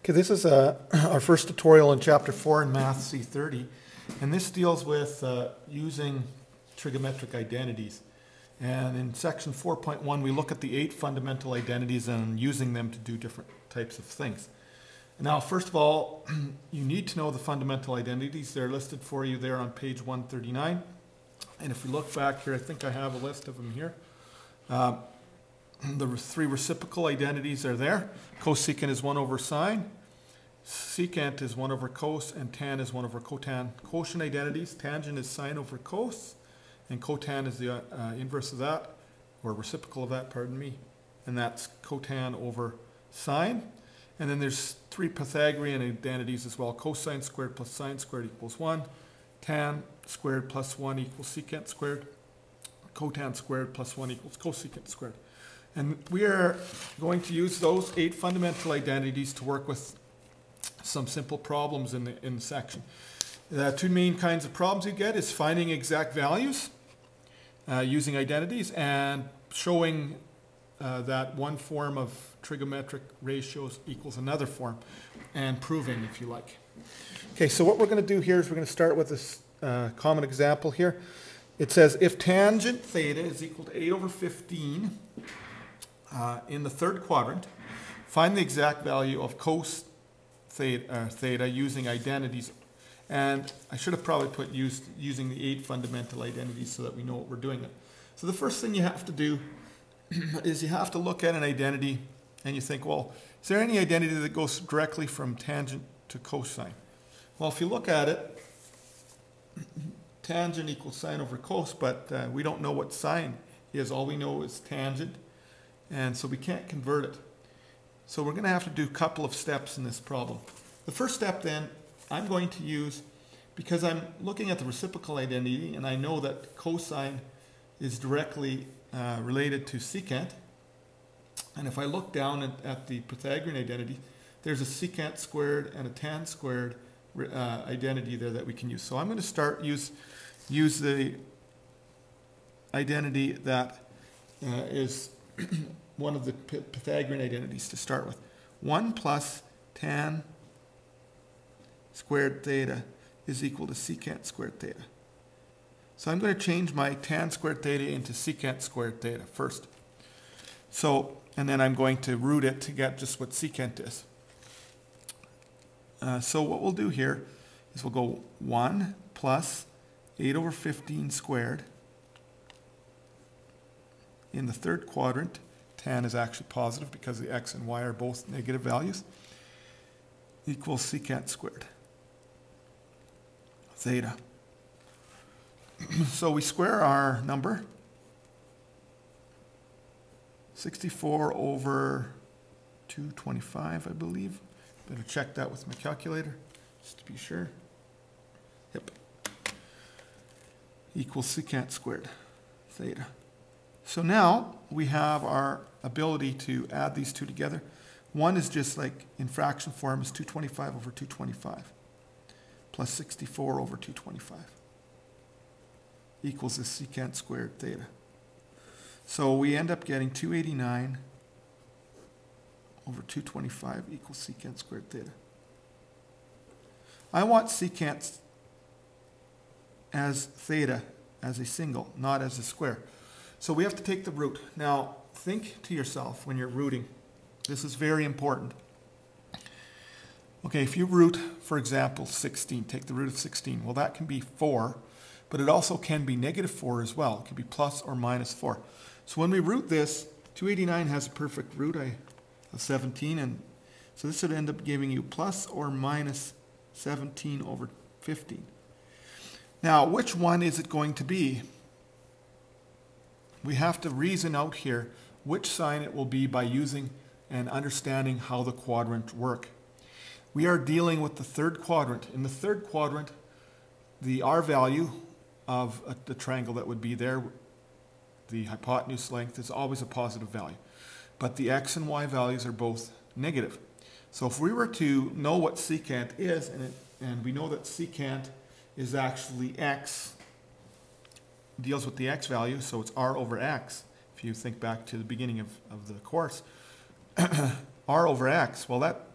Okay, this is our first tutorial in Chapter 4 in Math C30, and this deals with using trigonometric identities. And in Section 4.1, we look at the 8 fundamental identities and using them to do different types of things. Now, first of all, you need to know the fundamental identities. They're listed for you there on page 139. And if we look back here, I think I have a list of them here. The 3 reciprocal identities are there. Cosecant is 1 over sine. Secant is 1 over cos, and tan is 1 over cotan. Quotient identities, tangent is sine over cos, and cotan is the inverse of that, or reciprocal of that, pardon me. And that's cotan over sine. And then there's 3 Pythagorean identities as well. Cosine squared plus sine squared equals 1. Tan squared plus 1 equals secant squared. Cotan squared plus 1 equals cosecant squared. And we are going to use those 8 fundamental identities to work with some simple problems in the section. The 2 main kinds of problems you get is finding exact values using identities and showing that one form of trigonometric ratios equals another form, and proving, if you like. Okay, so what we're going to do here is we're going to start with this common example here. It says if tangent theta is equal to 8 over 15 in the third quadrant, find the exact value of cos theta using identities. And I should have probably put using the 8 fundamental identities so that we know what we're doing. So the first thing you have to do is you have to look at an identity and you think, well, is there any identity that goes directly from tangent to cosine? Well, if you look at it, tangent equals sine over cos, but we don't know what sine is. All we know is tangent, and so we can't convert it. So we're going to have to do a couple of steps in this problem. The first step then, I'm going to use, because I'm looking at the reciprocal identity, and I know that cosine is directly related to secant. And if I look down at the Pythagorean identity, there's a secant squared and a tan squared identity there that we can use. So I'm going to start use the identity that is one of the Pythagorean identities to start with. 1 plus tan squared theta is equal to secant squared theta. So I'm going to change my tan squared theta into secant squared theta first. So, and then I'm going to root it to get just what secant is. So what we'll do here is we'll go 1 plus 8 over 15 squared. In the third quadrant, tan is actually positive because the x and y are both negative values, equals secant squared theta. So we square our number, 64 over 225, I believe. Better check that with my calculator, just to be sure. Yep. Equals secant squared theta. So now we have our ability to add these two together. One is just like in fraction form is 225 over 225 plus 64 over 225 equals the secant squared theta. So we end up getting 289 over 225 equals secant squared theta. I want secant as theta as a single, not as a square. So we have to take the root. Now, think to yourself when you're rooting. This is very important. Okay, if you root, for example, 16, take the root of 16. Well, that can be 4, but it also can be negative 4 as well. It can be plus or minus 4. So when we root this, 289 has a perfect root of 17, and so this would end up giving you plus or minus 17 over 15. Now, which one is it going to be? We have to reason out here which sign it will be by using and understanding how the quadrants work. We are dealing with the third quadrant. In the third quadrant, the R value of the triangle that would be there, the hypotenuse length, is always a positive value. But the x and y values are both negative. So if we were to know what secant is, and we know that secant is actually x, deals with the x value, so it's r over x. If you think back to the beginning of the course, r over x, well, that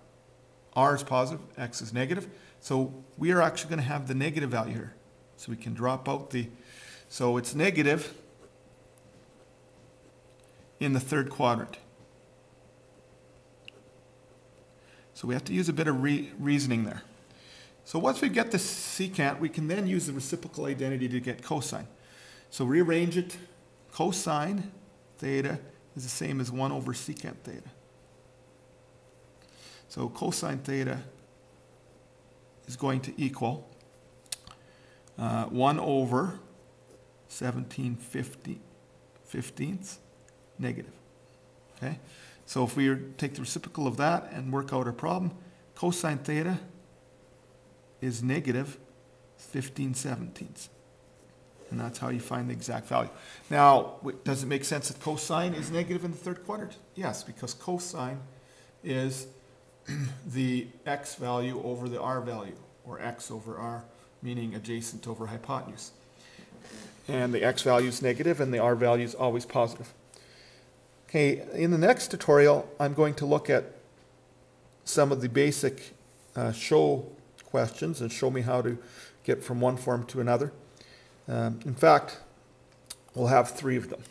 r is positive, x is negative. So we are actually going to have the negative value here. So we can drop out the, so it's negative in the third quadrant. So we have to use a bit of reasoning there. So once we get the secant, we can then use the reciprocal identity to get cosine. So rearrange it. Cosine theta is the same as 1 over secant theta. So cosine theta is going to equal 1 over 17/15 negative. Okay? So if we take the reciprocal of that and work out our problem, cosine theta is negative 15/17. And that's how you find the exact value. Now, does it make sense that cosine is negative in the third quadrant? Yes, because cosine is the x value over the r value, or x over r, meaning adjacent over hypotenuse. And the x value is negative and the r value is always positive. Okay, in the next tutorial, I'm going to look at some of the basic show questions and show me how to get from one form to another. In fact, we'll have 3 of them.